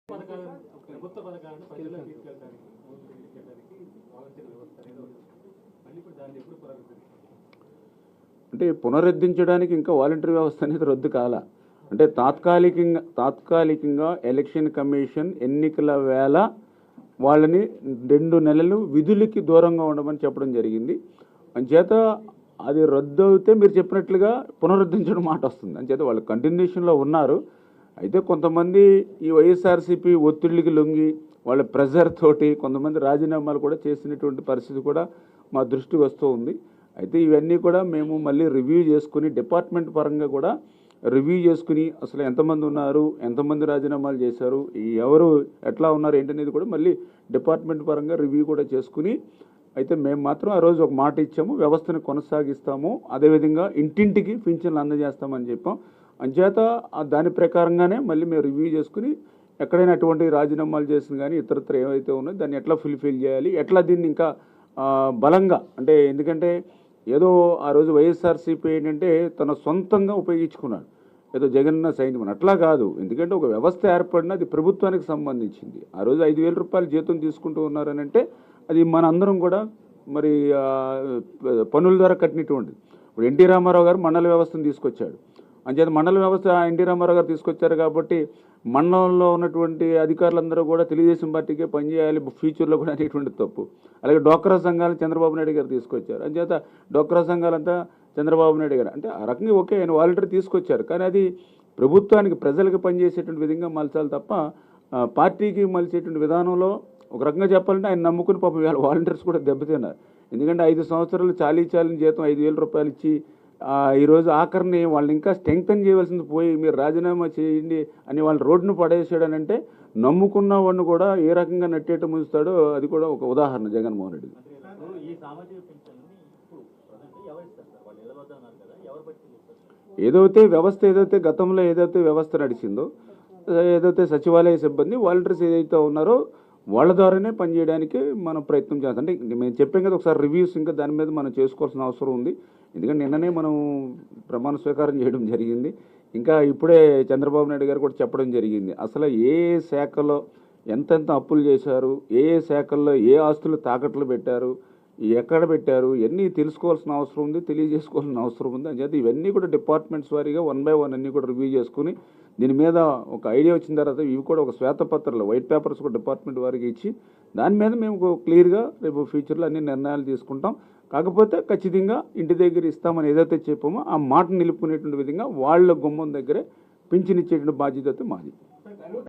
ప్రభుత్వ పథకాలను ప్రజల్లో తీసుకెళ్ళడానికి వాలంటీర్ వ్యవస్థ అనేది మళ్ళీ ఇప్పుడు దాన్ని ఎప్పుడు అంటే పునరుద్ధరించడానికి ఇంకా వాలంటీర్ వ్యవస్థ అనేది రద్దు కాల. అంటే తాత్కాలికంగా ఎలక్షన్ కమిషన్ ఎన్నికల వేళ వాళ్ళని 2 నెలలు విధులకి దూరంగా ఉండమని చెప్పడం జరిగింది. అంచేత అది రద్దు అవుతే మీరు చెప్పినట్లుగా పునరుద్ధరించడం మాట వస్తుంది. అంచేత వాళ్ళు కంటిన్యూషన్లో ఉన్నారు. అయితే కొంతమంది ఈ వైఎస్ఆర్సీపీ ఒత్తిడికి లొంగి వాళ్ళ ప్రెజర్ తోటి కొంతమంది రాజీనామాలు కూడా చేసినటువంటి పరిస్థితి కూడా మా దృష్టికి వస్తూ ఉంది. అయితే ఇవన్నీ కూడా మేము మళ్ళీ రివ్యూ చేసుకుని డిపార్ట్మెంట్ పరంగా కూడా రివ్యూ చేసుకుని అసలు ఎంతమంది ఉన్నారు, ఎంతమంది రాజీనామాలు చేశారు, ఎవరు ఎట్లా ఉన్నారు ఏంటనేది కూడా మళ్ళీ డిపార్ట్మెంట్ పరంగా రివ్యూ కూడా చేసుకుని అయితే మేము మాత్రం ఆ రోజు ఒక మాట ఇచ్చాము, వ్యవస్థను కొనసాగిస్తాము, అదేవిధంగా ఇంటింటికి పింఛన్లు అందజేస్తామని చెప్పాం. అంచేత దాని ప్రకారంగానే మళ్ళీ మేము రివ్యూ చేసుకుని ఎక్కడైనా అటువంటి రాజీనామాలు చేసిన కానీ ఇతరత్ర ఏవైతే ఉన్నాయో దాన్ని ఎట్లా ఫుల్ఫిల్ చేయాలి, ఎట్లా దీన్ని ఇంకా బలంగా అంటే ఎందుకంటే ఏదో ఆ రోజు వైఎస్ఆర్సీపీ ఏంటంటే తన సొంతంగా ఉపయోగించుకున్నాడు, ఏదో జగన్న సైన్యం అట్లా కాదు. ఎందుకంటే ఒక వ్యవస్థ ఏర్పడిన అది ప్రభుత్వానికి సంబంధించింది. ఆ రోజు 5,000 రూపాయలు జీతం తీసుకుంటూ ఉన్నారని అంటే అది మన అందరం కూడా మరి పనుల ద్వారా కట్టినటువంటిది. ఇప్పుడు ఎన్టీ రామారావు గారు మండల వ్యవస్థను తీసుకొచ్చాడు. అంచేత మండల వ్యవస్థ ఎన్టీ రామారావు గారు తీసుకొచ్చారు కాబట్టి మండలంలో ఉన్నటువంటి అధికారులందరూ కూడా తెలుగుదేశం పార్టీకే పనిచేయాలి ఫ్యూచర్లో కూడా అనేటువంటి తప్పు. అలాగే డోక్రా సంఘాలు చంద్రబాబు నాయుడు గారు తీసుకొచ్చారు. అంచేత డోక్రా సంఘాలంతా చంద్రబాబు నాయుడు గారు అంటే ఆ రకంగా ఓకే ఆయన వాలంటీర్ తీసుకొచ్చారు, కానీ అది ప్రభుత్వానికి ప్రజలకు పనిచేసేటువంటి విధంగా మలచాలి తప్ప పార్టీకి మలిచేటువంటి విధానంలో ఒక రకంగా చెప్పాలంటే ఆయన నమ్ముకుని పాపం ఇవాళ వాలంటీర్స్ కూడా దెబ్బతిన్నారు. ఎందుకంటే 5 సంవత్సరాలు చాలీని జీతం 5,000 రూపాయలు ఇచ్చి ఈరోజు ఆఖరిని వాళ్ళని ఇంకా స్ట్రెంగ్తన్ చేయవలసింది పోయి మీరు రాజీనామా చేయండి అని వాళ్ళు రోడ్డును పడేసాడని అంటే నమ్ముకున్న వాడిని కూడా ఏ రకంగా నట్టేట ముంచుతాడో అది కూడా ఒక ఉదాహరణ జగన్మోహన్ రెడ్డి. ఏదైతే గతంలో ఏదైతే వ్యవస్థ నడిచిందో ఏదైతే సచివాలయ సిబ్బంది వాలంటీర్స్ ఏదైతే ఉన్నారో వాళ్ళ ద్వారానే పనిచేయడానికి మనం ప్రయత్నం చేస్తాం. అంటే మేము చెప్పాం కదా ఒకసారి రివ్యూస్ ఇంకా దాని మీద మనం చేసుకోవాల్సిన అవసరం ఉంది. ఎందుకంటే నిన్ననే మనం ప్రమాణ స్వీకారం చేయడం జరిగింది. ఇంకా ఇప్పుడే చంద్రబాబు నాయుడు గారు కూడా చెప్పడం జరిగింది అసలు ఏ శాఖలో ఎంతెంత అప్పులు చేశారు, ఏ శాఖల్లో ఏ ఆస్తులు తాకట్లు పెట్టారు, ఎక్కడ పెట్టారు, ఇవన్నీ తెలుసుకోవాల్సిన అవసరం ఉంది, తెలియజేసుకోవాల్సిన అవసరం ఉంది. అంచేత ఇవన్నీ కూడా డిపార్ట్మెంట్స్ వారీగా 1 by 1 అన్నీ కూడా రివ్యూ చేసుకుని దీని మీద ఒక ఐడియా వచ్చిన తర్వాత ఇవి కూడా ఒక శ్వేతపత్రాలు వైట్ పేపర్స్ కూడా డిపార్ట్మెంట్ వారికి ఇచ్చి దాని మీద మేము క్లియర్గా రేపు ఫ్యూచర్లో అన్ని నిర్ణయాలు తీసుకుంటాం. కాకపోతే ఖచ్చితంగా ఇంటి దగ్గర ఇస్తామని ఏదైతే చెప్పామో ఆ మాట నిలుపుకునేటువంటి విధంగా వాళ్ళ గుమ్మం దగ్గరే పింఛనిచ్చేటువంటి బాధ్యత మాది.